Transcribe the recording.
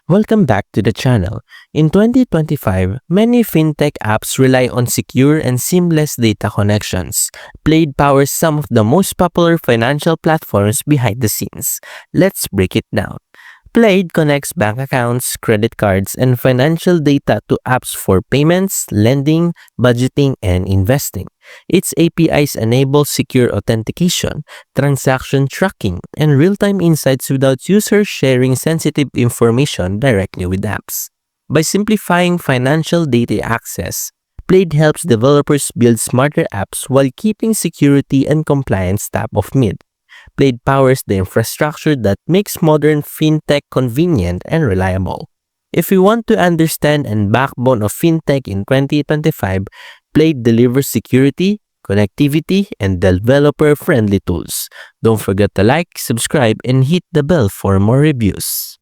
Welcome back to the channel. In 2025, many fintech apps rely on secure and seamless data connections. Plaid powers some of the most popular financial platforms behind the scenes. Let's break it down. Plaid connects bank accounts, credit cards, and financial data to apps for payments, lending, budgeting, and investing. Its APIs enable secure authentication, transaction tracking, and real-time insights without users sharing sensitive information directly with apps. By simplifying financial data access, Plaid helps developers build smarter apps while keeping security and compliance top of mind. Plaid powers the infrastructure that makes modern fintech convenient and reliable. If you want to understand the backbone of fintech in 2025, Plaid delivers security, connectivity, and developer-friendly tools. Don't forget to like, subscribe, and hit the bell for more reviews.